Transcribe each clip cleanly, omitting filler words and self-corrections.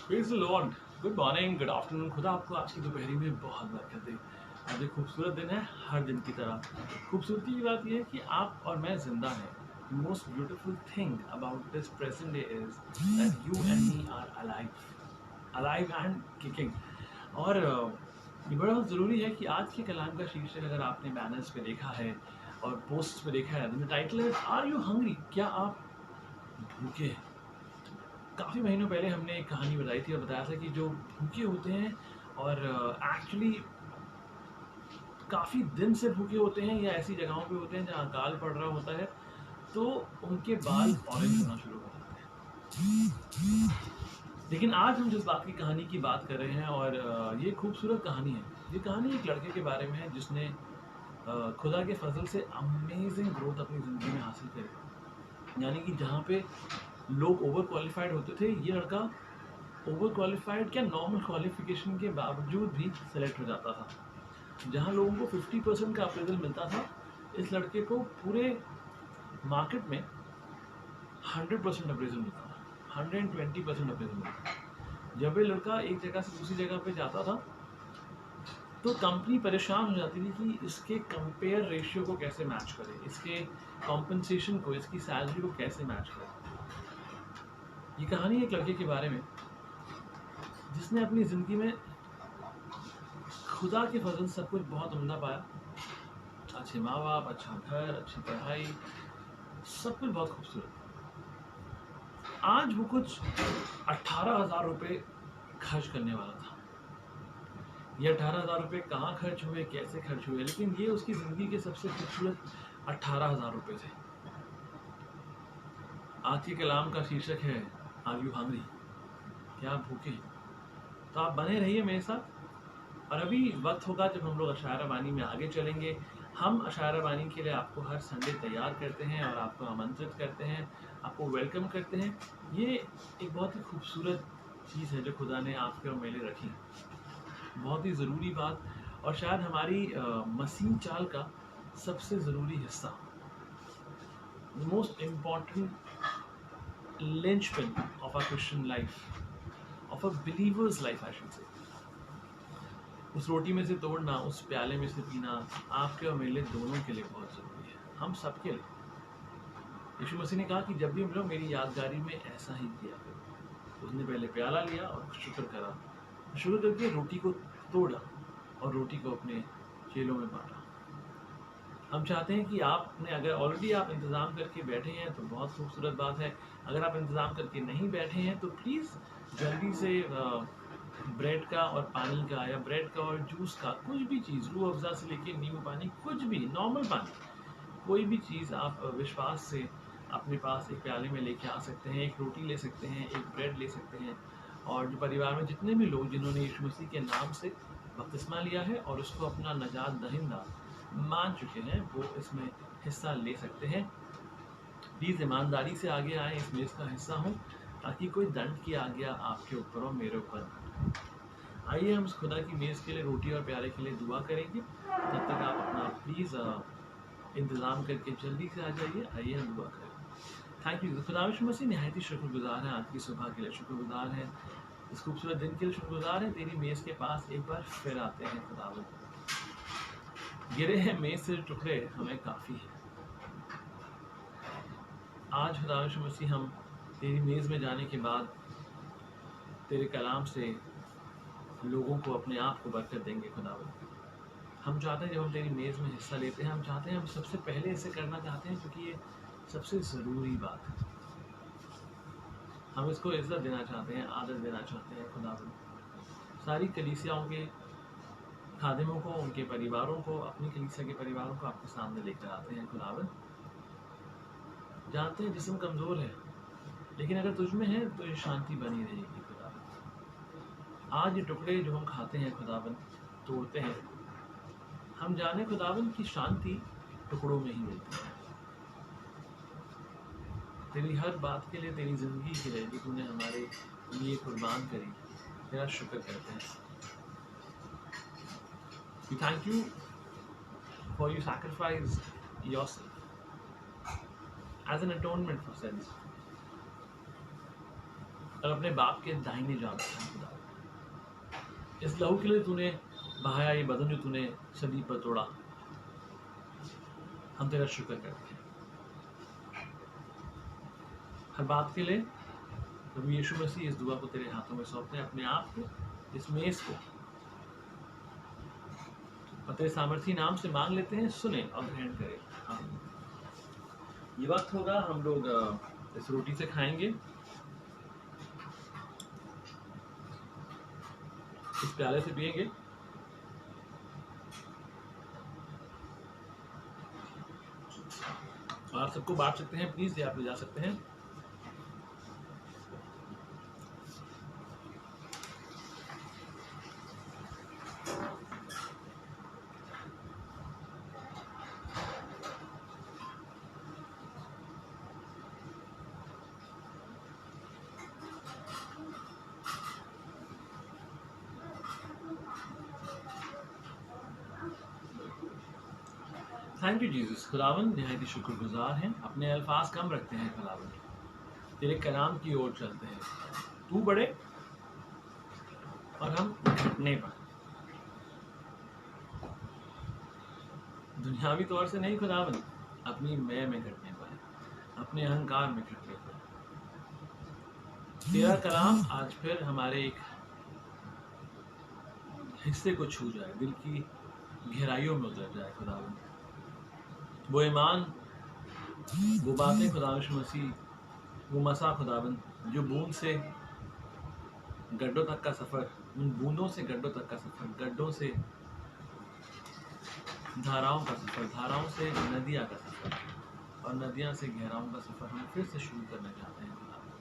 Praise the Lord. Good morning, good afternoon. खुदा आपको आज की दोपहरी में बहुत बरकत दे। आज एक खूबसूरत दिन है, हर दिन की तरह। खूबसूरती की बात यह है कि आप और मैं ज़िंदा हैं। The most beautiful thing about this present day is that you and me are alive and kicking. और ये बड़ा ज़रूरी है कि आज के कलाम का शीर्षक अगर आपने बैनर्स पे देखा है और पोस्ट पे देखा है, तो टाइटल है आर यू हंग्री? क्या आप भूखे हैं? काफ़ी महीनों पहले हमने एक कहानी बताई थी और बताया था कि जो भूखे होते हैं और एक्चुअली काफ़ी दिन से भूखे होते हैं या ऐसी जगहों पे होते हैं जहाँ अकाल पड़ रहा होता है, तो उनके बाल ऑरेंज होना शुरू हो जाते हैं। लेकिन आज हम जिस बात की कहानी की बात कर रहे हैं और ये खूबसूरत कहानी है। ये कहानी एक लड़के के बारे में है जिसने खुदा के फजल से अमेजिंग ग्रोथ अपनी ज़िंदगी में हासिल करी। यानी कि जहाँ पे लोग ओवर क्वालिफाइड होते थे, ये लड़का ओवर क्वालिफाइड क्या नॉर्मल क्वालिफिकेशन के बावजूद भी सेलेक्ट हो जाता था। जहाँ लोगों को 50% का अप्रेजल मिलता था, इस लड़के को पूरे मार्केट में 100% अप्रेजल मिलता था, 120% अप्रेजल मिलता था। जब ये लड़का एक जगह से दूसरी जगह पे जाता था, तो कंपनी परेशान हो जाती थी कि इसके कंपेयर रेशियो को कैसे मैच करे, इसके कॉम्पनसेशन को, इसकी सैलरी को कैसे मैच करे। ये कहानी एक लड़के के बारे में जिसने अपनी ज़िंदगी में खुदा के फजल सब कुछ बहुत उम्दा पाया। अच्छे माँ बाप, अच्छा घर, अच्छी पढ़ाई, सब कुछ बहुत खूबसूरत। आज वो कुछ 18,000 रुपये खर्च करने वाला था। ये 18,000 रुपये कहाँ खर्च हुए, कैसे खर्च हुए, लेकिन ये उसकी ज़िंदगी के सबसे खूबसूरत 18,000 रुपये थे। आज के कलाम का शीर्षक है आर यू हंग्री? क्या आप भूखे हैं? तो आप बने रहिए मेरे साथ। और अभी वक्त होगा जब हम लोग अशायरा बानी में आगे चलेंगे। हम अशायरा बानी के लिए आपको हर संडे तैयार करते हैं और आपको आमंत्रित करते हैं, आपको वेलकम करते हैं। ये एक बहुत ही खूबसूरत चीज़ है जो खुदा ने आपके और मेरे लिए रखी। बहुत ही ज़रूरी बात और शायद हमारी मसीह चाल का सबसे ज़रूरी हिस्सा, most important linchpin of a Christian life, of a believers life I should say. उस रोटी में से तोड़ना, उस प्याले में से पीना आपके और मेरे लिए दोनों के लिए बहुत ज़रूरी है, हम सबके लिए। यीशु मसीह ने कहा कि जब भी मिलो मेरी यादगारी में ऐसा ही किया करो। उसने पहले प्याला लिया और शुक्र करा, शुक्र करके रोटी को तोड़ा और रोटी को अपने चेलों में बांटा। हम चाहते हैं कि आपने, अगर ऑलरेडी आप इंतज़ाम करके बैठे हैं तो बहुत खूबसूरत बात है। अगर आप इंतज़ाम करके नहीं बैठे हैं तो प्लीज़ जल्दी से ब्रेड का और पानी का, या ब्रेड का और जूस का, कुछ भी चीज़, रूह अफ़ज़ा से लेके नींबू पानी, कुछ भी, नॉर्मल पानी, कोई भी चीज़ आप विश्वास से अपने पास एक प्याले में लेके आ सकते हैं। एक रोटी ले सकते हैं, एक ब्रेड ले सकते हैं, और जो परिवार में जितने भी लोग जिन्होंने यीशु मसीह के नाम से बपतिस्मा लिया है और उसको अपना नजात दहिंदा मान चुके हैं, वो इसमें हिस्सा ले सकते हैं। प्लीज़ ईमानदारी से आगे आएँ, इस मेज़ का हिस्सा हों, ताकि कोई दंड की आज्ञा आपके ऊपर और मेरे ऊपर। आइए हम उस खुदा की मेज़ के लिए, रोटी और प्याले के लिए दुआ करेंगे। तब तक आप अपना प्लीज़ इंतज़ाम करके जल्दी से आ जाइए। आइए हम दुआ करें। थैंक यू खुदा यीशु मसीह, नहायत ही शुक्रगुज़ार हैं आज की सुबह के लिए, शुक्रगुज़ार हैं इस खूबसूरत दिन के लिए, शुक्रगुज़ार हैं तेरी मेज़ के पास एक बार फिर आते हैं। खुदावंद, गिरे हैं मेज़ से टुकड़े हमें काफ़ी है। आज खुदा यीशु मसीह हम तेरी मेज़ में जाने के बाद तेरे कलाम से लोगों को, अपने आप को बरकत देंगे। खुदावंद, हम चाहते हैं जब हम तेरी मेज़ में हिस्सा लेते हैं, हम चाहते हैं, हम सबसे पहले इसे करना चाहते हैं क्योंकि ये सबसे ज़रूरी बात है। हम इसको इज़्ज़त देना चाहते हैं, आदर देना चाहते हैं। खुदावंद, सारी कलीसियाओं के खादिमों को, उनके परिवारों को, अपनी कलीसिया के परिवारों को आपके सामने लेकर आते हैं। खुदावंद, जानते हैं जिस्म कमज़ोर है, लेकिन अगर तुझ में है तो ये शांति बनी रहेगी। खुदावंद, आज ये टुकड़े जो हम खाते हैं खुदावंद, तोड़ते हैं, हम जाने खुदावंद की शांति टुकड़ों में ही मिलती है। तेरी हर बात के लिए, तेरी ज़िंदगी के लिए जो तूने हमारे लिए कुर्बान करी, तेरा शुक्र करते हैं। We thank you for you sacrificed yourself as an atonement for sins. और अपने बाप के दाहिने जान रखा है खुदा। इस लहू के लिए तूने बहाया, ये बदन जो तूने सलीब पर तोड़ा, हम तेरा शुक्र करते हैं। हर बात के लिए प्रभु यीशु मसीह इस दुआ को तेरे हाथों में सौंपते हैं, अपने आप को, इस मेज को, और तेरे सामर्थी नाम से मांग लेते हैं, सुने और ग्रहण करें। ये वक्त होगा, हम लोग इस रोटी से खाएंगे, इस प्याले से पिएंगे। और आप सबको बांट सकते हैं प्लीज, या आप ले जा सकते हैं। Thank you Jesus. खुदावन निहायत ही शुक्रगुजार हैं, अपने अल्फाज कम रखते हैं खुदावन, तेरे कलाम की ओर चलते हैं, तू बड़े और हम घटने पर, दुनियावी तौर से नहीं खुदावन, अपनी मैं में घटने पर, अपने अहंकार में घटने पर। तेरा कलाम आज फिर हमारे एक हिस्से को छू जाए, दिल की गहराइयों में उतर जाए खुदावन। वो ईमान, वो बातें खुदावंद मसीह, वो मसा खुदावन, जो बूंद से गड्ढों तक का सफर, उन बूंदों से गड्ढों तक का सफर, गड्ढों से धाराओं का सफर, धाराओं से नदियां का सफर, और नदियां से गहराओं का सफर हम फिर से शुरू करना चाहते हैं खुदावन।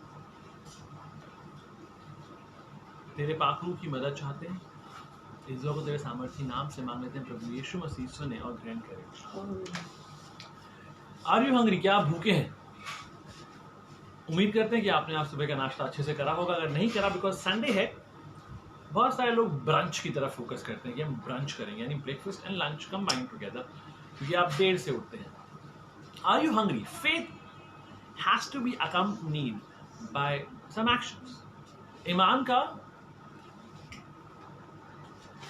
तेरे पाखरू की मदद चाहते हैं, इस दुआ को तेरे सामर्थी नाम से मांग लेते हैं। प्रभु यीशु मसीह सुने और ग्रहण करें। Are you hungry? क्या आप भूखे हैं? उम्मीद करते हैं कि आपने आज सुबह का नाश्ता अच्छे से करा होगा। अगर नहीं करा, बिकॉज संडे है, बहुत सारे लोग ब्रंच की तरफ फोकस करते हैं कि हम ब्रंच करेंगे, यानी breakfast and lunch combined together, क्योंकि आप देर से उठते हैं। Are you hungry? Faith has to be accompanied by some actions. ईमान का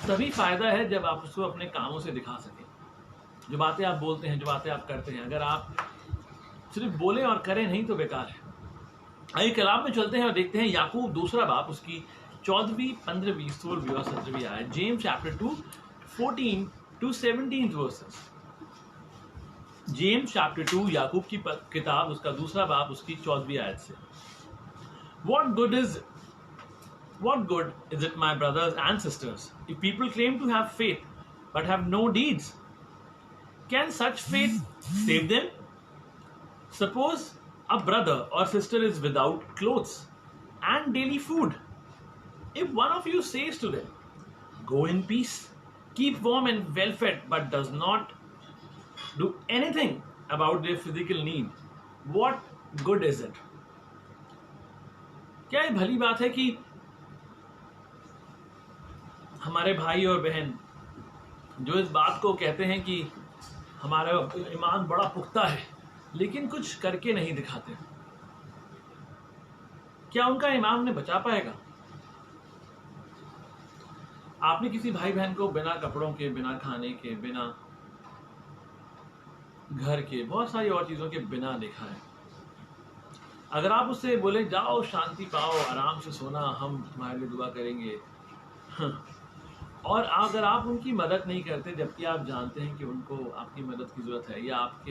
तभी फायदा है जब आप उसको अपने कामों से दिखा सकें। जो बातें आप बोलते हैं, जो बातें आप करते हैं, अगर आप सिर्फ बोलें और करें नहीं तो बेकार है। आइए कलाम में चलते हैं और देखते हैं याकूब दूसरा बाप, उसकी 14वीं, 15वीं, 16वीं और 17वीं आयत। James chapter 2 14 to 17 versus. James chapter 2 याकूब की किताब, उसका दूसरा बाप, उसकी 14वीं आयत से। What good is it, my brothers and sisters, if people claim to have faith but have no deeds? Can such faith save them? Suppose a brother or sister is without clothes and daily food. If one of you says to them, "Go in peace, keep warm and well fed," but does not do anything about their physical need, what good is it? क्या ये भली बात है कि हमारे भाई और बहन जो इस बात को कहते हैं कि हमारा ईमान बड़ा पुख्ता है, लेकिन कुछ करके नहीं दिखाते, क्या उनका ईमान उन्हें बचा पाएगा? आपने किसी भाई बहन को बिना कपड़ों के, बिना खाने के, बिना घर के, बहुत सारी और चीजों के बिना देखा है? अगर आप उससे बोले जाओ शांति पाओ, आराम से सोना, हम तुम्हारे लिए दुआ करेंगे, और अगर आप उनकी मदद नहीं करते जबकि आप जानते हैं कि उनको आपकी मदद की जरूरत है, या आपको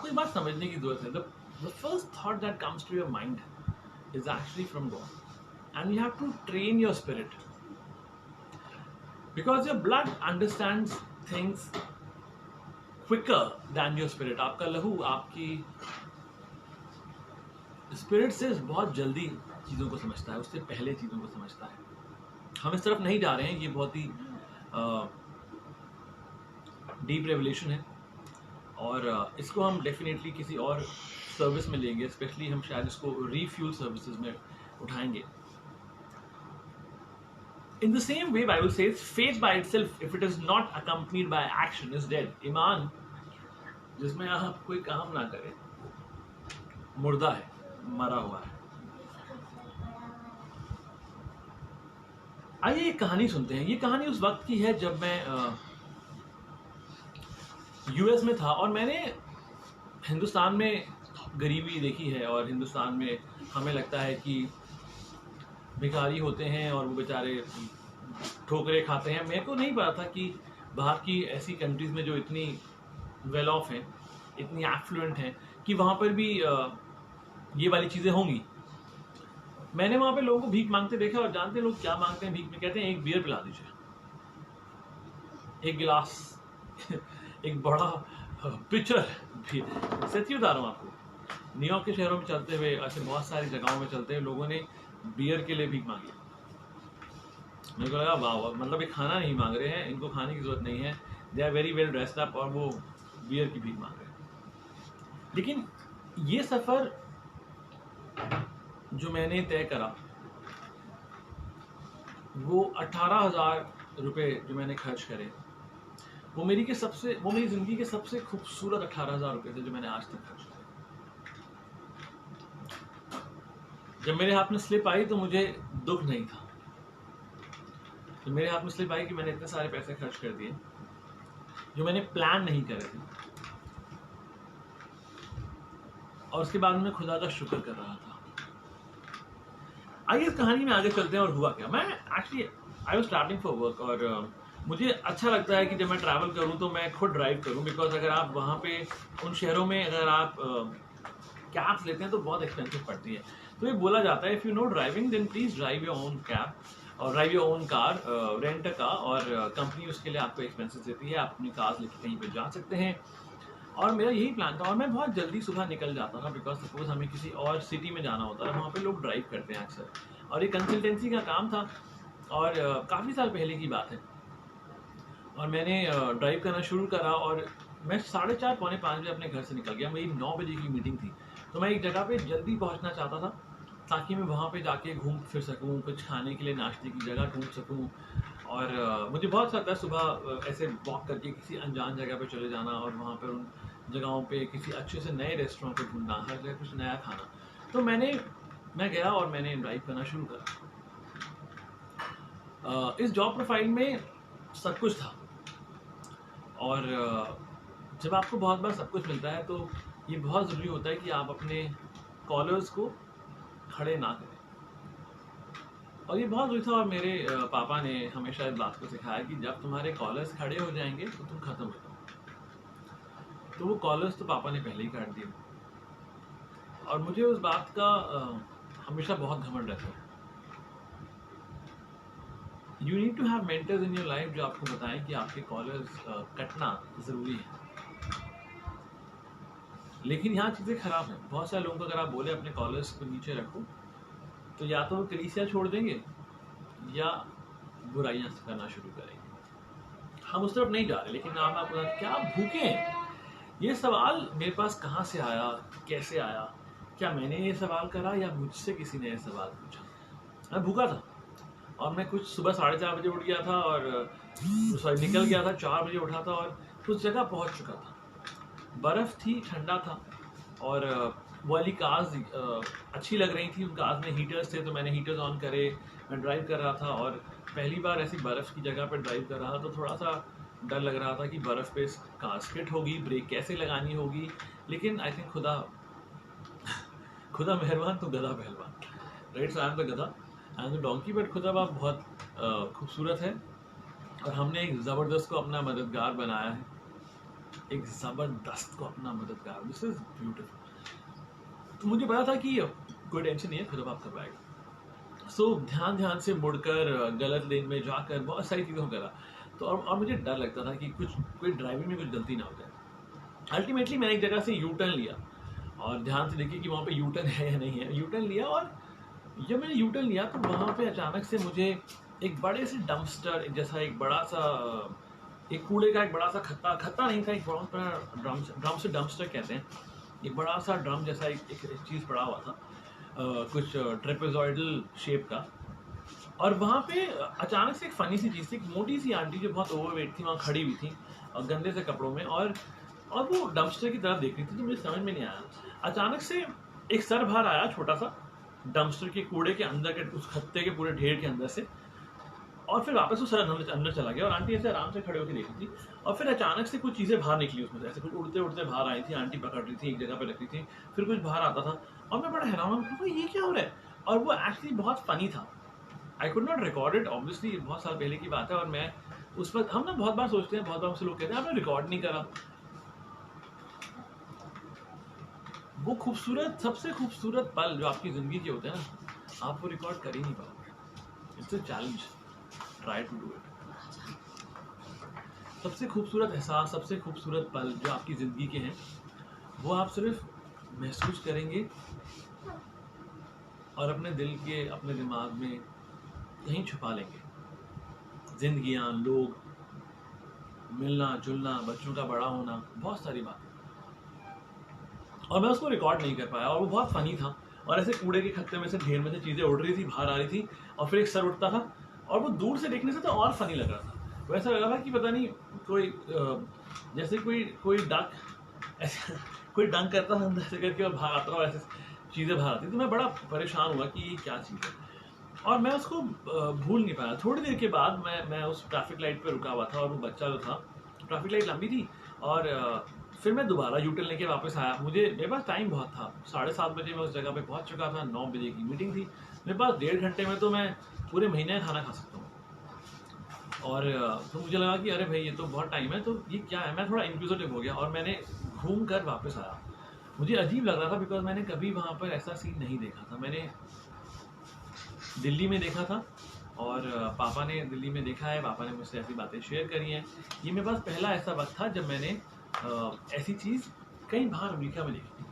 एक बात समझने की जरूरत है। The first thought that comes to your mind is actually from God, and you have to train your spirit, because your blood understands things quicker than your spirit. आपका लहू आपकी स्पिरिट से बहुत जल्दी चीज़ों को समझता है, उससे पहले चीज़ों को समझता है। हम इस तरफ नहीं जा रहे हैं, ये बहुत ही डीप रेवलेशन है, और इसको हम डेफिनेटली किसी और सर्विस में लेंगे, स्पेशली हम शायद इसको रीफ्यूल सर्विसेज में उठाएंगे। In the same way, Bible says, faith by itself, if it is not accompanied by action, is dead. ईमान जिसमें आप कोई काम ना करें, मुर्दा है। मरा हुआ है। आइए एक कहानी सुनते हैं। ये कहानी उस वक्त की है जब मैं यूएस में था और मैंने हिंदुस्तान में गरीबी देखी है और हिंदुस्तान में हमें लगता है कि भिखारी होते हैं और वो बेचारे ठोकरें खाते हैं। मेरे को नहीं पता था कि बाहर की ऐसी कंट्रीज में जो इतनी वेल ऑफ हैं, इतनी एफ्लुएंट हैं, कि वहाँ पर भी ये वाली चीज़ें होंगी। मैंने वहाँ पे लोगों को भीख मांगते देखा और जानते हैं लोग क्या मांगते हैं भीख में? कहते हैं एक बियर पिला दीजिए, एक गिलास एक बड़ा पिक्चर। सच्ची बता रहा हूँ आपको, न्यूयॉर्क के शहरों में चलते हुए, ऐसे बहुत सारी जगहों में चलते हुए लोगों ने बियर के लिए भीख मांगी। मेरे को लगा वाह, मतलब ये खाना नहीं मांग रहे हैं, इनको खाने की जरूरत नहीं है, they are very well dressed up, और वो बियर की भीख मांग रहे हैं। लेकिन ये सफ़र जो मैंने तय करा, वो 18,000 रुपये जो मैंने खर्च करे, वो मेरी ज़िंदगी के सबसे खूबसूरत 18,000 रुपये थे जो मैंने आज तक खर्च करे। जब मेरे हाथ में स्लिप आई तो मुझे दुख नहीं था। जब मेरे हाथ में स्लिप आई कि मैंने इतने सारे पैसे खर्च कर दिए जो मैंने प्लान नहीं करे थे, और उसके बाद मैं खुदा का शुक्र कर रहा था। आइए इस कहानी में आगे चलते हैं। और हुआ क्या, मैं actually I was travelling for work, और मुझे अच्छा लगता है कि जब मैं ट्रैवल करूं तो मैं खुद ड्राइव करूं, बिकॉज अगर आप वहाँ पे उन शहरों में अगर आप कैब्स लेते हैं तो बहुत एक्सपेंसिव पड़ती है। तो ये बोला जाता है, if you know driving then please drive your own cab और drive your own car, rent a car, और कंपनी उसके लिए आपको एक्सपेंसेस देती है, आप अपनी कार लेके कहीं पे जा सकते हैं। और मेरा यही प्लान था, और मैं बहुत जल्दी सुबह निकल जाता था, बिकॉज सपोज हमें किसी और सिटी में जाना होता है, वहाँ पे लोग ड्राइव करते हैं अक्सर, और ये कंसल्टेंसी का काम था, और काफ़ी साल पहले की बात है। और मैंने ड्राइव करना शुरू करा, और मैं 4:30 पौने 5 बजे अपने घर से निकल गया। मेरी 9 बजे की मीटिंग थी, तो मैं एक जगह पे जल्दी पहुंचना चाहता था ताकि मैं वहाँ पे जाके घूम फिर सकूँ, कुछ खाने के लिए नाश्ते की जगह ढूंढ सकूँ। और मुझे बहुत अच्छा लगता है सुबह ऐसे वॉक करके किसी अनजान जगह पे चले जाना, और वहाँ पर उन जगहों पे किसी अच्छे से नए रेस्टोरेंट पे ढूंढना, हर जगह कुछ नया खाना। तो मैं गया और मैंने ड्राइव करना शुरू करा। इस जॉब प्रोफाइल में सब कुछ था, और जब आपको बहुत बार सब कुछ मिलता है तो ये बहुत ज़रूरी होता है कि आप अपने कॉलर्स को खड़े ना करें, और ये बहुत ज़रूरी था। और मेरे पापा ने हमेशा इस बात को सिखाया कि जब तुम्हारे कॉलर्स खड़े हो जाएंगे तो तुम ख़त्म हो जाओ। तो वो कॉलर्स तो पापा ने पहले ही काट दिए, और मुझे उस बात का हमेशा बहुत घमंड रहता है। You need to have mentors in your life जो आपको बताएं कि आपके कॉलर्स कटना ज़रूरी है। लेकिन यहाँ चीज़ें ख़राब हैं। बहुत सारे लोगों को अगर आप बोले अपने कॉलर्स को नीचे रखो, तो या तो वो कलीसिया छोड़ देंगे या बुराइयाँ करना शुरू करेंगे। हम उस तरफ नहीं जा रहे, लेकिन आप आपको क्या आप भूखे हैं? ये सवाल मेरे पास कहाँ से आया, कैसे आया? क्या मैंने ये सवाल करा या मुझसे किसी ने ये सवाल पूछा? मैं भूखा था, और मैं कुछ सुबह 4:30 बजे उठ गया था, और निकल गया था, 4 बजे उठा था, और कुछ जगह पहुंच चुका था। बर्फ़ थी, ठंडा था, और वो वाली कार्स अच्छी लग रही थी। उन कार्स में हीटर्स थे, तो मैंने हीटर्स ऑन करे, मैं ड्राइव कर रहा था, और पहली बार ऐसी बर्फ़ की जगह पर ड्राइव कर रहा था, तो थोड़ा सा डर लग रहा था कि बर्फ़ पे कार स्किड होगी, ब्रेक कैसे लगानी होगी। लेकिन आई थिंक खुदा मेहरबान तो गधा पहलवान, right? So I am the गधा, I am the donkey, but खुदा बाप बहुत खूबसूरत है, और हमने एक ज़बरदस्त को अपना मददगार बनाया है, एक ज़बरदस्त को अपना मददगार। This is beautiful. तो मुझे पता था कि कोई टेंशन नहीं है, खुदा बाप करवाएगा। सो ध्यान से मुड़कर गलत लेन में जाकर बहुत सारी चीज़ों करा। तो और मुझे डर लगता था कि कोई ड्राइविंग में कुछ गलती ना हो जाए। अल्टीमेटली मैंने एक जगह से यू टर्न लिया, और ध्यान से देखिए कि वहाँ पे यू टर्न है या नहीं है। यू टर्न लिया, और जब मैंने यू टर्न लिया तो वहाँ पे अचानक से मुझे एक बड़े से डंपस्टर जैसा, एक बड़ा सा, एक कूड़े का एक बड़ा सा खत्ता नहीं था, एक बहुत बड़ा ड्रम से डंपस्टर कहते हैं, एक बड़ा सा ड्रम जैसा एक चीज़ पड़ा हुआ था, कुछ ट्रेपेजॉइडल शेप का। और वहाँ पे अचानक से एक फ़नी सी चीज़ थी, एक मोटी सी आंटी जो बहुत ओवरवेट थी वहाँ खड़ी हुई थी, और गंदे से कपड़ों में, और वो डंपस्टर की तरफ देख रही थी। तो मुझे समझ में नहीं आया। अचानक से एक सर बाहर आया छोटा सा, डंपस्टर के कूड़े के अंदर के उस खत्ते के पूरे ढेर के अंदर से, और फिर वापस वो सर अंदर चला गया। और आंटी ऐसे आराम से खड़े होकर देख रही थी, और फिर अचानक से कुछ चीज़ें बाहर निकली उसमें से, ऐसे कुछ उड़ते उड़ते बाहर आई थी। आंटी पकड़ रही थी, एक जगह पे रखी थी, फिर कुछ बाहर आता था, और मैं बड़ा हैरान हुआ ये क्या हो रहा है। और वो एक्चुअली बहुत फनी था। I could not record it, obviously बहुत साल पहले की बात है, और मैं उस वक्त, हम ना बहुत बार सोचते हैं, बहुत बार मुझसे लोग कहते हैं आपने रिकॉर्ड नहीं करा। वो खूबसूरत, सबसे खूबसूरत पल जो आपकी ज़िंदगी के होते हैं ना, आप वो रिकॉर्ड कर ही नहीं पाओगे। It's a challenge, try to do it. सबसे खूबसूरत एहसास, सबसे खूबसूरत पल जो आपकी ज़िंदगी के हैं, वो आप सिर्फ महसूस करेंगे और अपने दिल के, अपने दिमाग में कहीं छुपा लेंगे। जिंदगियाँ, लोग, मिलना जुलना, बच्चों का बड़ा होना, बहुत सारी बातें। और मैं उसको रिकॉर्ड नहीं कर पाया, और वो बहुत फनी था। और ऐसे कूड़े के खत्ते में से, ढेर में से चीज़ें उड़ रही थी, बाहर आ रही थी, और फिर एक सर उठता था, और वो दूर से देखने से तो और फनी लग रहा था। वैसा लग रहा था कि पता नहीं कोई जैसे कोई डक ऐसा कोई डंक करता था अंदर से करके, और बाहर आता था, और ऐसे चीज़ें बाहर आती। तो मैं बड़ा परेशान हुआ कि ये क्या चीज़ है, और मैं उसको भूल नहीं पाया। थोड़ी देर के बाद मैं उस ट्रैफिक लाइट पे रुका हुआ था, और वो बच्चा जो था, ट्रैफिक लाइट लंबी थी, और फिर मैं दोबारा यूटर्न लेके वापस आया। मेरे पास टाइम बहुत था, 7:30 बजे मैं उस जगह पे पहुंच चुका था, 9 बजे की मीटिंग थी। मेरे पास 1.5 घंटे में तो मैं पूरे महीने का खाना खा सकता हूँ। और तो मुझे लगा कि अरे भाई ये तो बहुत टाइम है, तो ये क्या है। मैं थोड़ा इंक्विजिटिव हो गया, और मैंने घूम कर वापस आया। मुझे अजीब लग रहा था, बिकॉज मैंने कभी वहाँ पर ऐसा सीन नहीं देखा था। मैंने दिल्ली में देखा था, और पापा ने दिल्ली में देखा है, पापा ने मुझसे ऐसी बातें शेयर करी हैं। ये मेरे पास पहला ऐसा वक्त था जब मैंने ऐसी चीज़ कहीं बाहर अमेरिका में देखी थी,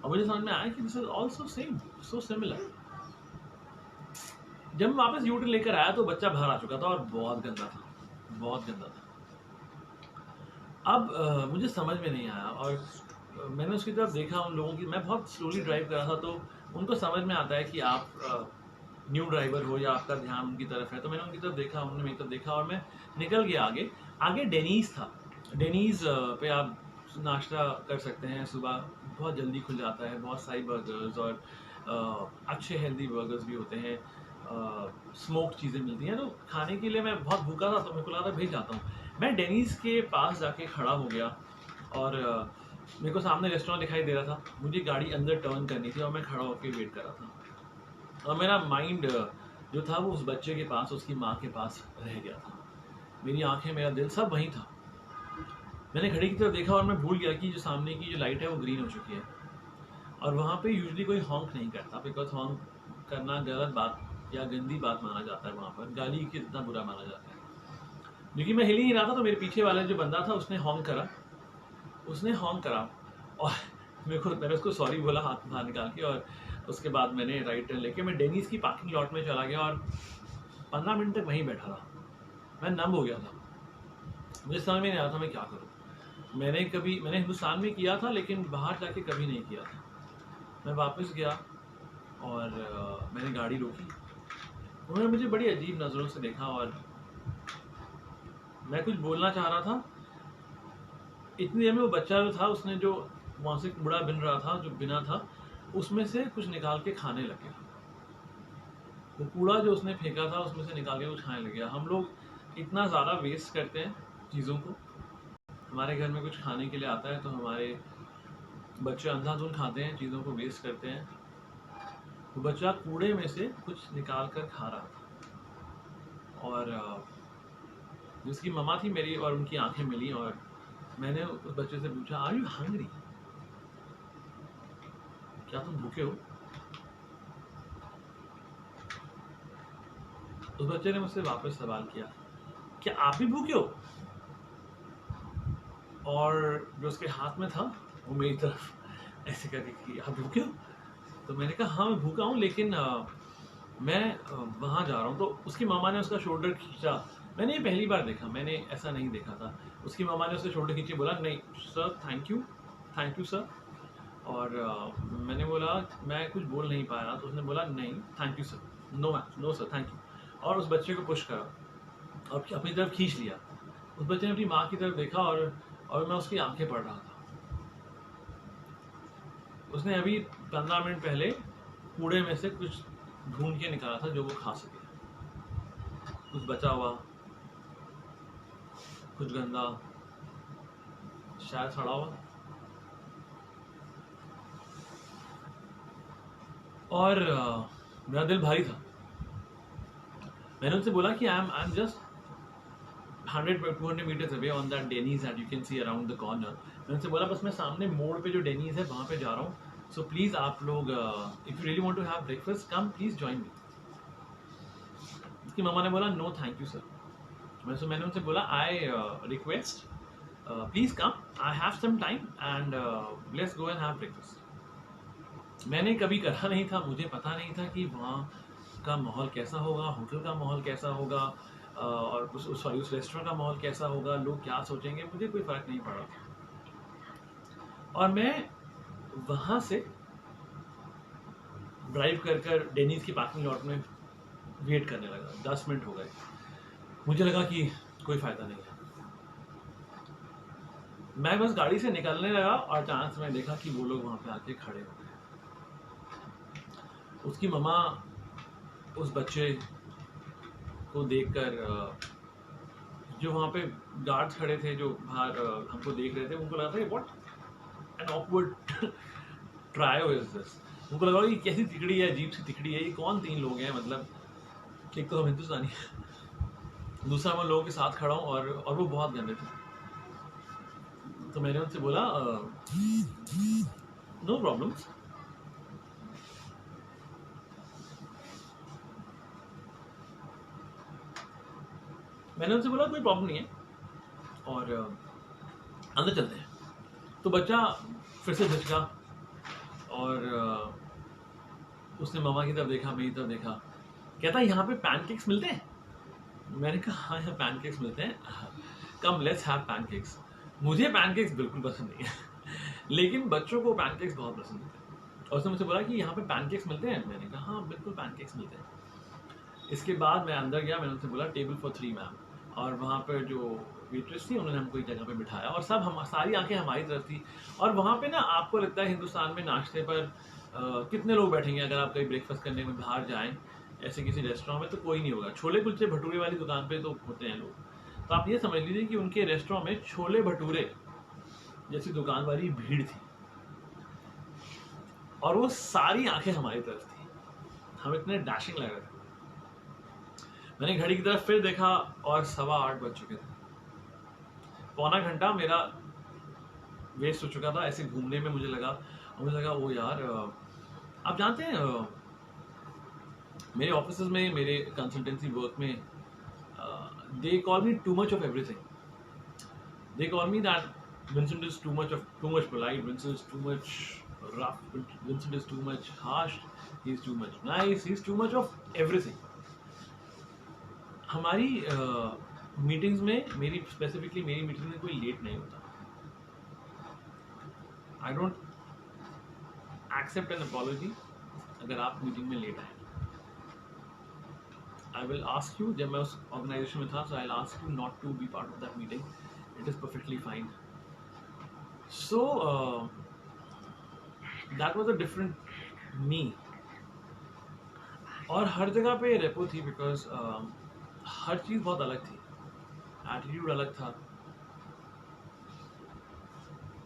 और मुझे समझ में आया कि this is also same, so similar. जब मैं वापस यूटर्न लेकर आया तो बच्चा बाहर आ चुका था, और बहुत गंदा था, बहुत गंदा था। अब मुझे समझ में नहीं आया, और मैंने उसकी तरफ देखा, उन लोगों की, मैं बहुत स्लोली ड्राइव कर रहा था, तो उनको समझ में आता है कि आप न्यू ड्राइवर हो या आपका ध्यान उनकी तरफ है। तो मैंने उनकी तरफ देखा, उन्होंने मेरी तरफ देखा, और मैं निकल गया आगे। आगे डेनीज था। डेनीज पे आप नाश्ता कर सकते हैं सुबह, बहुत जल्दी खुल जाता है, बहुत सारी बर्गर्स, और अच्छे हेल्दी बर्गर्स भी होते हैं, स्मोक चीज़ें मिलती हैं। तो खाने के लिए मैं बहुत भूखा था, तो मेरे को लगा था भेज जाता हूँ। मैं डेनीज के पास जाके खड़ा हो गया, और मेरे को सामने रेस्टोरेंट दिखाई दे रहा था। मुझे गाड़ी अंदर टर्न करनी थी, और मैं खड़ा होकर वेट कर रहा था, और मेरा माइंड जो था वो उस बच्चे के पास, उसकी माँ के पास रह गया था। मेरी आंखें, मेरा दिल सब वहीं था। मैंने घड़ी की तरफ देखा, और मैं भूल गया कि जो सामने की जो लाइट है वो ग्रीन हो चुकी है, और वहाँ पे यूजुअली कोई हॉन्क नहीं करता, बिकॉज हॉन्क करना गलत बात या गंदी बात माना जाता है, वहाँ पर गाली की इतना बुरा माना जाता है। क्योंकि मैं हिल ही नहीं रहा था, तो मेरे पीछे वाला जो बंदा था उसने हॉन्क करा, और मैंने उसको सॉरी बोला हाथ बाहर निकाल के, और उसके बाद मैंने राइट टर्न लेके मैं डेनीज की पार्किंग लॉट में चला गया, और 15 मिनट तक वहीं बैठा रहा। मैं नम हो गया था, मुझे समझ में नहीं आया था मैं क्या करूँ। मैंने हिंदुस्तान में किया था, लेकिन बाहर जाके कभी नहीं किया था। मैं वापस गया, और मैंने गाड़ी रोकी। उन्होंने मुझे बड़ी अजीब नज़रों से देखा, और मैं कुछ बोलना चाह रहा था। इतनी देर में वो बच्चा जो था, उसने जो वहाँ से कूड़ा बिन रहा था, जो बिना था, उसमें से कुछ निकाल के खाने लग गया। वो कूड़ा जो उसने फेंका था, उसमें से निकाल के कुछ खाने लग गया। हम लोग इतना ज़्यादा वेस्ट करते हैं चीज़ों को। हमारे घर में कुछ खाने के लिए आता है, तो हमारे बच्चे अंधाधुंध खाते हैं, चीज़ों को वेस्ट करते हैं। वो बच्चा कूड़े में से कुछ निकाल कर खा रहा था, और जिसकी मम्मा थी मेरी, और उनकी आंखें मिली, और मैंने उस बच्चे से पूछा, आर यू हंग्री, क्या तुम भूखे हो? उस बच्चे ने मुझसे वापस सवाल किया, क्या आप भी भूखे हो? और जो उसके हाथ में था वो मेरी तरफ ऐसे करके कि आप भूखे हो? तो मैंने कहा हाँ मैं भूखा हूँ, लेकिन मैं वहाँ जा रहा हूँ। तो उसकी मामा ने उसका शोल्डर खींचा। मैंने ये पहली बार देखा, मैंने ऐसा नहीं देखा था। उसकी मामा ने उसका शोल्डर खींचे, बोला नहीं सर थैंक यू सर। और मैंने बोला, मैं कुछ बोल नहीं पाया, तो उसने बोला नहीं thank you sir, no sir thank you, और उस बच्चे को पुश करा और अपनी तरफ खींच लिया। उस बच्चे ने अपनी माँ की तरफ देखा, और मैं उसकी आंखें पढ़ रहा था। उसने अभी 15 मिनट पहले कूड़े में से कुछ ढूंढ के निकाला था जो वो खा सके, कुछ बचा हुआ, कुछ गंदा, शायद सड़ा हुआ। और मेरा दिल भारी था। मैंने उनसे बोला कि I am just 100-200 meters away on that Denny's that you can see around the corner. मैंने उनसे बोला बस मैं सामने मोड़ पे जो Denny's है वहाँ पे जा रहा हूँ, so please आप लोग if you really want to have breakfast come please join me. उसकी मम्मा ने बोला no thank you sir. मैंने उनसे बोला I request please come, I have some time and let's go and have breakfast. मैंने कभी करा नहीं था, मुझे पता नहीं था कि वहाँ का माहौल कैसा होगा, होटल का माहौल कैसा होगा, और उस रेस्टोरेंट का माहौल कैसा होगा, लोग क्या सोचेंगे, मुझे कोई फ़र्क नहीं पड़ा। और मैं वहाँ से ड्राइव कर डेनीज की पार्किंग लॉट में वेट करने लगा। 10 मिनट हो गए, मुझे लगा कि कोई फ़ायदा नहीं है। मैं बस गाड़ी से निकलने लगा और अचानक से मैं देखा कि वो लोग वहाँ पे आके खड़े हो गए। उसकी मम्मा उस बच्चे को देखकर, जो वहाँ पे गार्ड्स खड़े थे जो बाहर हमको देख रहे थे, उनको लगा था what an awkward trio is this. उनको लगा कि कैसी तिकड़ी है, अजीब सी तिकड़ी है, ये कौन 3 लोग हैं, मतलब एक तो हम हिंदुस्तानी है, दूसरा मैं लोगों के साथ खड़ा हूँ और वो बहुत गंदे थे। तो मैंने उनसे बोला नो प्रॉब्लम्स, मैंने उनसे बोला कोई प्रॉब्लम नहीं है और अंदर चलते हैं। तो बच्चा फिर से झटका और उसने मम्मा की तरफ देखा, मेरी तरफ देखा, कहता यहाँ पे पैनकेक्स मिलते हैं। मैंने कहा हाँ यहाँ पैनकेक्स मिलते हैं, कम लेट्स हैव पैनकेक्स। मुझे पैनकेक्स बिल्कुल पसंद नहीं है लेकिन बच्चों को पैनकेक्स बहुत पसंद है। और उसने मुझसे बोला कि यहाँ पे पैनकेक्स मिलते हैं। मैंने कहा हाँ बिल्कुल पैनकेक्स मिलते हैं। इसके बाद मैं अंदर गया, मैंने उनसे बोला टेबल फॉर 3 मैम, और वहाँ पर जो वेट्रेस थी उन्होंने हमको एक जगह पे बिठाया और सारी आंखें हमारी तरफ थी। और वहाँ पे ना आपको लगता है हिंदुस्तान में नाश्ते पर कितने लोग बैठेंगे, अगर आप कहीं ब्रेकफास्ट करने में बाहर जाएं ऐसे किसी रेस्टोरेंट में तो कोई नहीं होगा। छोले कुलचे भटूरे वाली दुकान पे तो होते हैं लोग, तो आप ये समझ लीजिए कि उनके रेस्टोरेंट में छोले भटूरे जैसी दुकान वाली भीड़ थी और वो सारी आंखें हमारी तरफ थी। हम इतने डैशिंग लग रहे थे। मैंने घड़ी की तरफ फिर देखा और 8:15 बज चुके थे। पौना घंटा मेरा वेस्ट हो चुका था ऐसे घूमने में। मुझे लगा ओ यार, आप जानते हैं मेरे ऑफिस में, मेरे कंसल्टेंसी वर्क में they call me too much of everything. They call me that Vincent is too much polite, Vincent is too much rough, Vincent is too much harsh, he is too much nice, he is too much of everything. हमारी meetings में, मेरी specifically मेरी meeting में कोई late नहीं होता। I don't accept an apology अगर आप मीटिंग में लेट आए। आई विल आस्क यू, जब मैं उस ऑर्गेनाइजेशन में था, so I will ask you not to be part of that meeting, it is perfectly fine. So that was a different me. और हर जगह पे रेपो थी बिकॉज हर चीज़ बहुत अलग थी, एटीट्यूड अलग था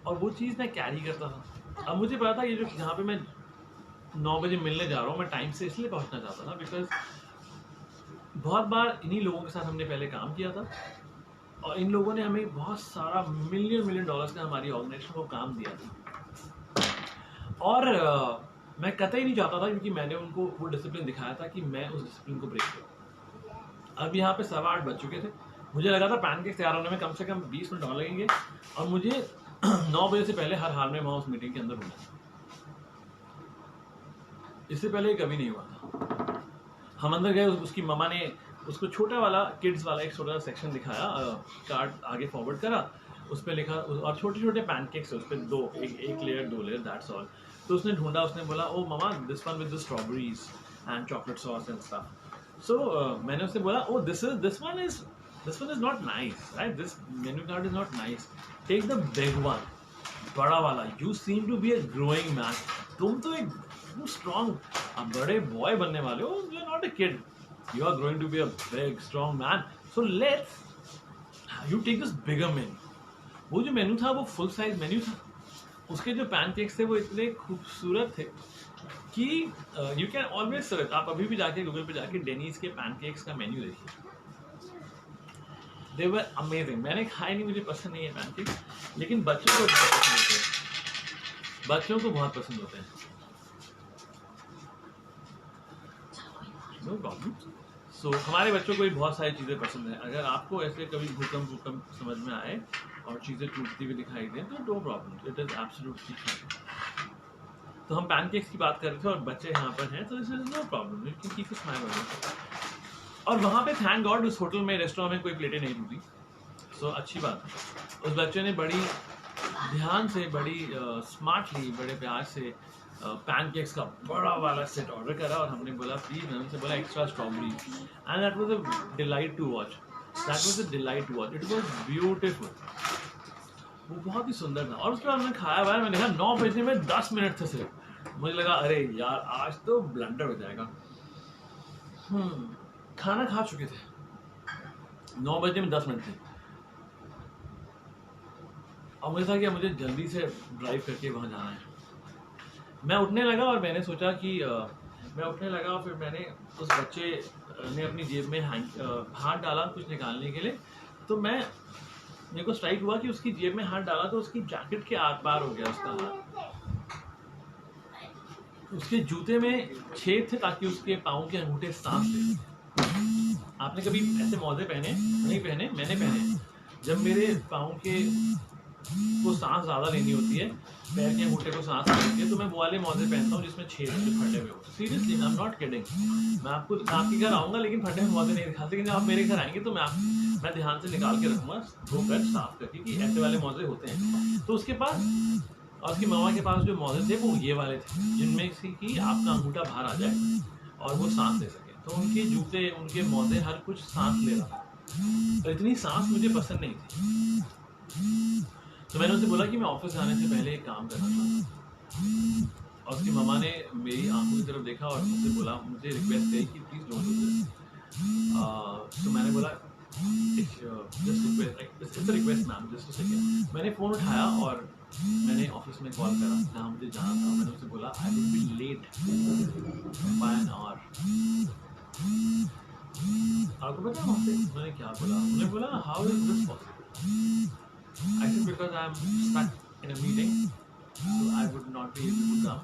और वो चीज़ मैं कैरी करता था। अब मुझे पता था ये जो जहाँ पे मैं 9 बजे मिलने जा रहा हूँ, मैं टाइम से इसलिए पहुँचना चाहता था बिकॉज बहुत बार इन्हीं लोगों के साथ हमने पहले काम किया था और इन लोगों ने हमें बहुत सारा मिलियन डॉलर्स का हमारी ऑर्गेनाइजेशन को काम दिया था। और मैं कतई नहीं चाहता था, क्योंकि मैंने उनको वो डिसिप्लिन दिखाया था कि मैं उस डिसिप्लिन को ब्रेक करूँ। अब यहाँ पे 8:15 बज चुके थे। मुझे लगा था पैनकेक्स तैयार होने में कम से कम 20 मिनट और लगेंगे और मुझे 9 बजे से पहले हर हाल में वहाँ उस मीटिंग के अंदर होना था। इससे पहले कभी नहीं हुआ था। हम अंदर गए, उसकी मम्मा ने उसको छोटा वाला किड्स वाला एक छोटा सा सेक्शन दिखाया, कार्ड आगे फॉरवर्ड करा, उस पर लिखा और छोटे छोटे पैनकेक्स उस पर एक लेयर 2 लेयर, दैट्स ऑल। तो उसने ढूंढा, उसने बोला oh mamma this one with the strawberries and chocolate sauce and stuff. So मैंने उससे बोला oh this one is not nice, right, this menu card is not nice, take the big one. बड़ा वाला, you seem to be a growing man, तुम तो एक strong बड़े boy बनने वाले हो, you are not a kid, you are growing to be a big strong man, so let's you take this bigger menu. वो जो मेन्यू था वो फुल साइज मेन्यू था, उसके जो पैनकेक्स थे वो इतने खूबसूरत थे कि यू कैन ऑलवेज सर्च, आप अभी भी जाके गूगल पे जाके डेनीज के पैनकेक्स का मेन्यू देखिए, दे वर अमेजिंग। मैंने खाए नहीं, मुझे पसंद नहीं है पैनकेक्स, लेकिन बच्चों को बहुत पसंद होते हैं, बच्चों को बहुत पसंद होते हैं। No problem. सो हमारे बच्चों को भी बहुत सारी चीज़ें पसंद है। अगर आपको ऐसे कभी भूकंप समझ में आए और चीज़ें टूटती हुई दिखाई दें तो no problem, it is absolutely fine. तो हम पैनकेक्स की बात कर रहे थे और बच्चे यहाँ पर हैं, तो this is no problem, you can keep it smile. और वहाँ पे थैंक गॉड उस होटल में, रेस्टोरेंट में कोई प्लेटें नहीं टूटी, सो अच्छी बात है। उस बच्चे ने बड़ी ध्यान से, बड़ी स्मार्टली, बड़े प्यार से पैनकेक्स का बड़ा वाला सेट ऑर्डर करा और हमने बोला प्लीज, मैंने उनसे बोला extra strawberry, and that was a delight to watch, it was beautiful, वो बहुत ही सुंदर था। और उसके बाद मैंने खाया हुआ है, मैंने देखा 9 बजे में 10 मिनट थे सिर्फ, मुझे लगा अरे यार आज तो ब्लंडर हो जाएगा। खाना खा चुके थे, 9 बजे में 10 मिनट थे, और मुझे था कि मुझे जल्दी से ड्राइव करके वहाँ जाना है। मैं उठने लगा और मैंने सोचा कि मैं उठने लगा और फिर मैंने उस बच्चे ने अपनी जेब में हाथ डाला कुछ निकालने के लिए, तो मेरे को स्ट्राइक हुआ कि उसकी जेब में हाथ डाला तो उसकी जैकेट के आर पार हो गया उसका हाथ, उसके जूते में छेद थे ताकि उसके पाँव के अंगूठे सांस ले। आपने कभी ऐसे मोजे पहने? नहीं पहने, मैंने पहने। जब मेरे पाँव के को सांस ज़्यादा लेनी होती है, पैर के अंगूठे को सांस लेनी है, तो मैं वो वाले मोजे पहनता हूँ जिसमें छेद से फटे हुए हो। Seriously, I am not kidding. मैं आपके घर आऊँगा लेकिन फटे हुए मोजे नहीं दिखाते, लेकिन जब आप मेरे घर आएंगे तो मैं ध्यान से निकाल के रखूँगा, धोकर साफ करके, कि ऐसे वाले मोजे होते हैं। तो उसके पास और उसकी मामा के पास जो मोजे थे वो ये वाले थे, जिनमें से कि आपका अंगूठा बाहर आ जाए और वो सांस ले सके। तो उनके जूते, उनके मोजे, हर कुछ सांस ले रहा था, तो इतनी सांस मुझे पसंद नहीं थी। तो मैंने उसे बोला कि मैं ऑफिस जाने से पहले एक काम करना चाहता हूँ, और उसकी मामा ने मेरी आंखों की तरफ देखा और मुझसे बोला, मुझे रिक्वेस्ट है कि प्लीज डोंट डू दिस। तो मैंने बोला just request ma'am, just a second. मैंने फ़ोन उठाया और मैंने ऑफिस में कॉल करा जहाँ मुझे जाना था। मैंने उससे बोला I will be late by an hour. आपको पता है वहाँ पे मैंने क्या बोला? उन्होंने बोला how is this possible? I said because I'm stuck in a meeting, so I would not be able to come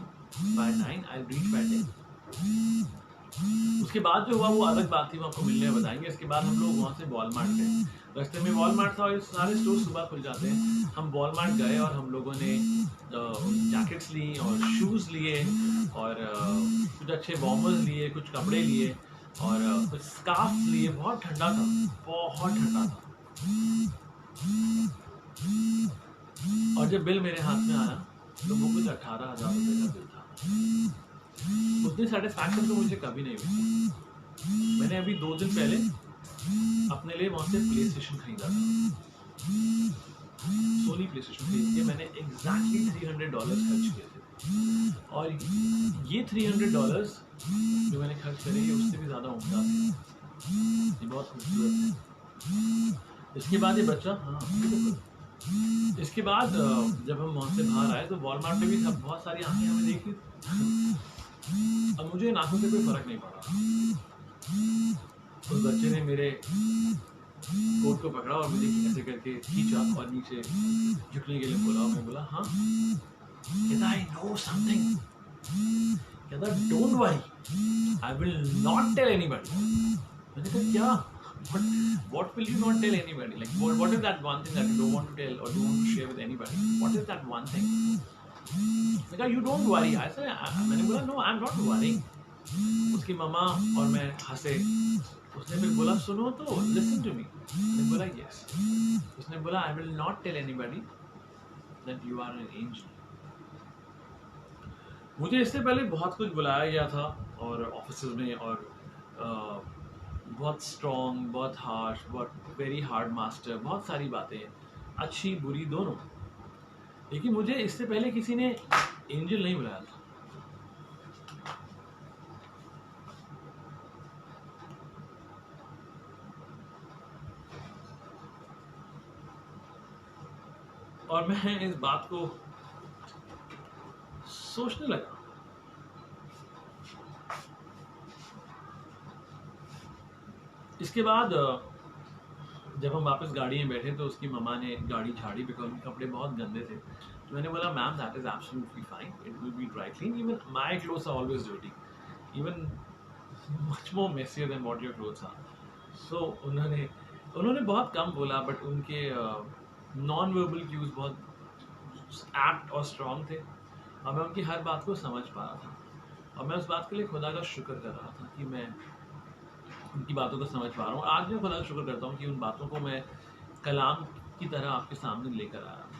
by 9. I'll reach by 10. उसके बाद जो हुआ वो अलग बात थी, वो आपको मिलने में बताएंगे। इसके बाद हम लोग वहाँ से वॉलमार्ट गए, रास्ते में वॉलमार्ट था और सारे स्टोर सुबह खुल जाते हैं। हम वॉलमार्ट गए और हम लोगों ने जैकेट्स ली और शूज़ लिए और कुछ अच्छे वार्मर्स लिए, कुछ कपड़े लिए और कुछ स्कार्फ लिए। बहुत ठंडा था, बहुत ठंडा था। और जब बिल मेरे हाथ में आया तो वो कुछ 18,000 रुपये का बिल था। उतनी सेटिस्फैक्शन तो मुझे कभी नहीं हुई। मैंने अभी 2 दिन पहले अपने लिए वहाँ से प्ले स्टेशन खरीदा था, सोनी प्ले स्टेशन खरीद के मैंने एग्जैक्टली $300 खर्च किए थे, और ये $300 जो मैंने खर्च करे ये उससे भी ज़्यादा उम्दा थे। ये बहुत खूबसूरत है। इसके बाद ये बच्चा, हाँ बिल्कुल, इसके बाद जब हम वहाँ से बाहर आए तो वॉलमार्ट में भी बहुत सारी आंखें हमें देखी, और मुझे इन आंखों से कोई फर्क नहीं पड़ा। उस बच्चे ने मेरे कोट को पकड़ा और मुझे ऐसे करके खींचा और नीचे झुकने के लिए बोला, और मैं बोला हाँ, कहता आई नो समथिंग, कहता don't worry, I will not tell anybody. मैंने कहा क्या? What will you not tell anybody? Like, what is that one thing that you don't want to tell or don't want to share with anybody? What is that one thing? Like, you don't worry. I said, मैंने बोला no, I'm not worrying. उसकी मामा और मैं हंसे। उसने फिर बोला सुनो तो, listen to me. मैंने बोला yes. उसने बोला I will not tell anybody that you are an angel. मुझे इससे पहले बहुत कुछ बुलाया गया था और ऑफिसेज में, और बहुत स्ट्रॉन्ग, बहुत हार्श, बहुत वेरी हार्ड मास्टर, बहुत सारी बातें, अच्छी बुरी दोनों। लेकिन मुझे इससे पहले किसी ने एंजल नहीं बुलाया था। और मैं इस बात को सोचने लगा। इसके बाद जब हम वापस गाड़ी में बैठे तो उसकी मम्मा ने गाड़ी झाड़ी, बिकॉज उनके कपड़े बहुत गंदे थे। तो मैंने बोला, ma'am that is absolutely fine, it will be dry clean, even my clothes are always dirty, even much more messier than what your clothes are. So उन्होंने बहुत कम बोला, बट उनके नॉन वर्बल क्यूज बहुत एप्ट और strong थे, और मैं उनकी हर बात को समझ पा रहा था। और मैं उस बात के लिए खुदा का शुक्र कर रहा था कि मैं उनकी बातों को समझ पा रहा हूँ। आज मैं खुदा का शुक्र करता हूँ कि उन बातों को मैं कलाम की तरह आपके सामने लेकर आ रहा हूँ।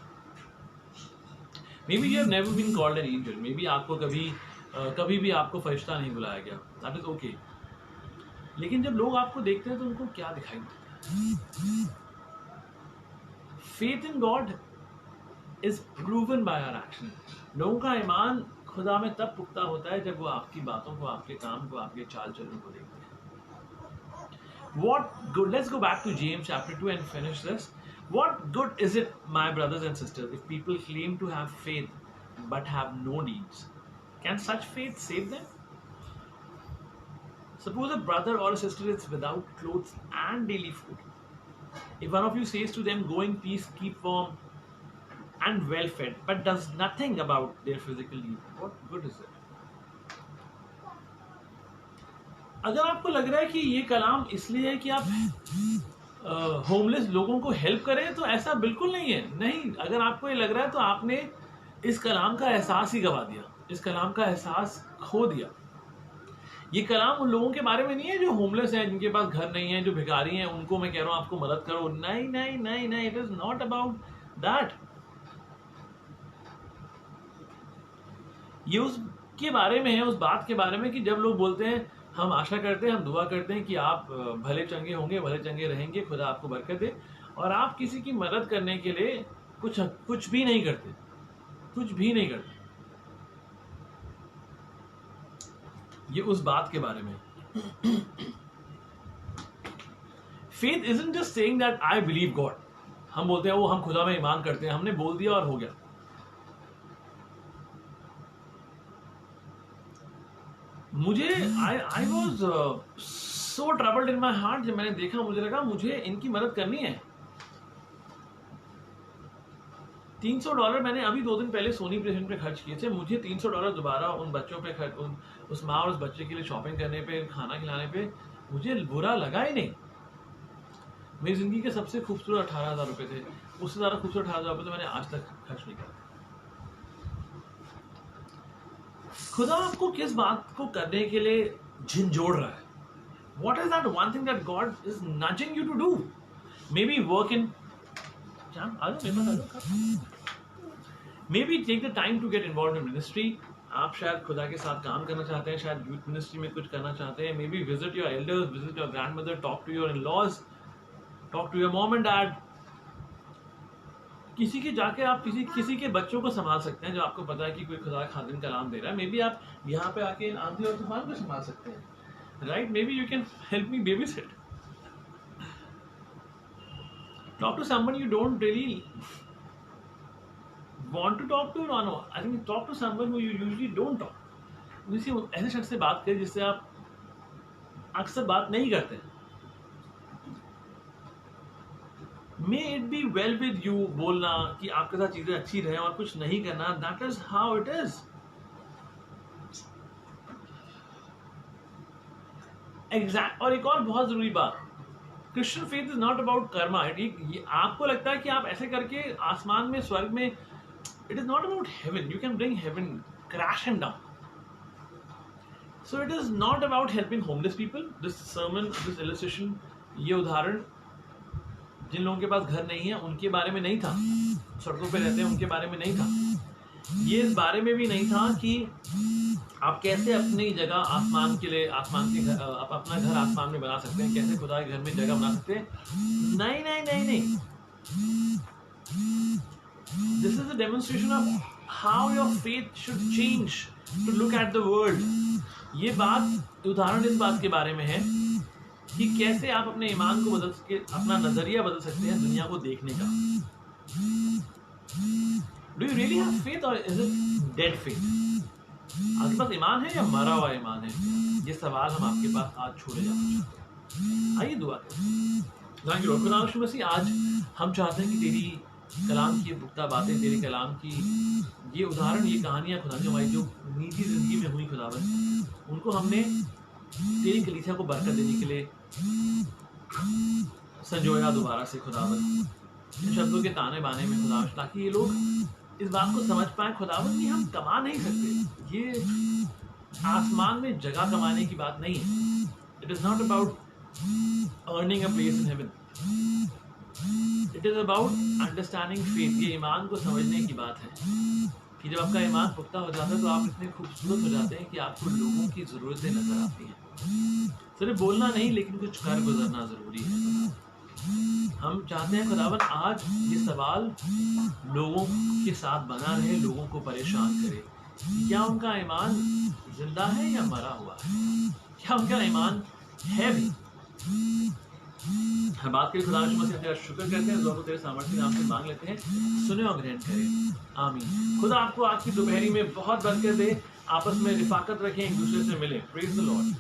Maybe you have never been called an angel, maybe आपको कभी भी आपको फरिश्ता नहीं बुलाया गया, दैट इज ओके। लेकिन जब लोग आपको देखते हैं तो उनको क्या दिखाई देता है? Faith in God is proven by our action. लोगों का ईमान खुदा में तब पुख्ता होता है जब वो आपकी बातों को, आपके काम को, आपके चाल चलन को देखते हैं। What good? Let's go back to James chapter 2 and finish this. What good is it, my brothers and sisters, if people claim to have faith but have no deeds? Can such faith save them? Suppose a brother or a sister is without clothes and daily food. If one of you says to them, go in peace, keep warm and well fed, but does nothing about their physical need, what good is it? अगर आपको लग रहा है कि ये कलाम इसलिए है कि आप होमलेस लोगों को हेल्प करें, तो ऐसा बिल्कुल नहीं है। नहीं, अगर आपको ये लग रहा है तो आपने इस कलाम का एहसास ही गवा दिया, इस कलाम का एहसास खो दिया। ये कलाम उन लोगों के बारे में नहीं है जो होमलेस हैं, जिनके पास घर नहीं है, जो भिखारी हैं, उनको मैं कह रहा हूँ आपको मदद करो। नहीं नहीं नहीं नहीं, it is not about that. ये उसके बारे में है, उस बात के बारे में कि जब लोग बोलते हैं, हम आशा करते हैं, हम दुआ करते हैं कि आप भले चंगे होंगे, भले चंगे रहेंगे, खुदा आपको बरकत दे, और आप किसी की मदद करने के लिए कुछ भी नहीं करते, कुछ भी नहीं करते। ये उस बात के बारे में। Faith isn't just saying that I believe God. हम बोलते हैं वो हम खुदा में ईमान करते हैं, हमने बोल दिया और हो गया। मुझे I was so troubled in my heart. जब मैंने देखा, मुझे लगा मुझे इनकी मदद करनी है। $300 मैंने अभी 2 दिन पहले सोनी प्लेस्टेशन पे खर्च किए थे। मुझे $300 दोबारा उन बच्चों पे उस माँ और उस बच्चे के लिए शॉपिंग करने पे, खाना खिलाने पे मुझे बुरा लगा ही नहीं। मेरी जिंदगी के सबसे खूबसूरत 18,000 रुपए थे। उससे ज्यादा खूबसूरत 18,000 रुपए तो मैंने आज तक खर्च नहीं किया। खुदा आपको किस बात को करने के लिए झिंझोड़ रहा है? What is that one thing that God is nudging you to do? Maybe work in, maybe take the time to get involved in ministry. आप शायद खुदा के साथ काम करना चाहते हैं, शायद यूथ मिनिस्ट्री में कुछ करना चाहते हैं। Maybe visit your elders, visit your grandmother, talk to your in-laws, talk to your mom and dad. किसी के जाके आप किसी के बच्चों को संभाल सकते हैं, जो आपको पता है कि कोई खुदा खादिम कलाम दे रहा है। मे बी आप यहाँ पे आके आंधी और तूफान को संभाल सकते हैं, right? Maybe you can help me babysit, talk to someone you don't really want to talk to. No, I think talk to someone who you usually don't talk. किसी ऐसे शख्स से बात करें जिससे आप अक्सर बात नहीं करते। May it be well with you बोलना कि आपके साथ चीजें अच्छी रहे और कुछ नहीं करना, that is how it is. Exact. और एक और बहुत जरूरी बात, Christian faith is not about Karma. आपको लगता है कि आप ऐसे करके आसमान में, स्वर्ग में, it is not about heaven. You can bring heaven crash and down. So it is not about helping homeless people. This sermon, this illustration, ये उदाहरण जिन लोगों के पास घर नहीं है उनके बारे में नहीं था, सड़कों पे रहते हैं उनके बारे में नहीं था। ये इस बारे में भी नहीं था कि आप कैसे अपनी जगह आसमान के लिए, आसमान के घर, आप अपना घर आसमान में बना सकते हैं, कैसे खुदा के घर में जगह बना सकते हैं। नहीं नहीं नहीं नहीं, This is a demonstration of how your faith should change to look at the world. ये बात उदाहरण इस बात के बारे में है कि कैसे आप अपने ईमान को बदल के अपना नजरिया बदल सकते हैं दुनिया को देखने का. Do you really have faith or is it dead faith? आपके पास ईमान है या मरा हुआ ईमान है? ये सवाल हम आपके पास आज छोड़े जाना चाहते हैं. आइए दुआ करें. थैंक यू खुदा यीशु मसीह, आज हम चाहते हैं कि तेरी कलाम की पुख्ता बातें, तेरे कलाम की ये उदाहरण, ये कहानियाँ खुदा जो हमारी जो निजी जिंदगी में हुई खुदावन, उनको हमने तेरी कलीसिया को बरकत देने के लिए संजोया दोबारा से खुदावन, इन शब्दों के ताने बाने में खुदावन, ताकि ये लोग इस बात को समझ पाए खुदावन कि हम कमा नहीं सकते. ये आसमान में जगह कमाने की बात नहीं है. It is not about earning a place in heaven. It is about understanding faith. ये ईमान को समझने की बात है कि जब आपका ईमान पुख्ता हो जाता है तो आप इतने खूबसूरत हो जाते हैं कि आपको लोगों की ज़रूरतें नजर आती हैं. सिर्फ बोलना नहीं, लेकिन कुछ कर गुजरना ज़रूरी है. हम चाहते हैं खुदावन आज ये सवाल लोगों के साथ बना रहे, लोगों को परेशान करे. क्या उनका ईमान जिंदा है या मरा हुआ है? क्या उनका ईमान है भी? हम बात के खुदा यीशु मसीह तेरा शुक्र करते हैं, दोनों तेरे सामर्थ्य नाम से मांग लेते हैं, सुने और ग्रहण करें. आमीन. खुदा आपको आज की दोपहरी में बहुत बरकत दे. आपस में रिफाकत रखें, एक दूसरे से मिलें. Praise the Lord.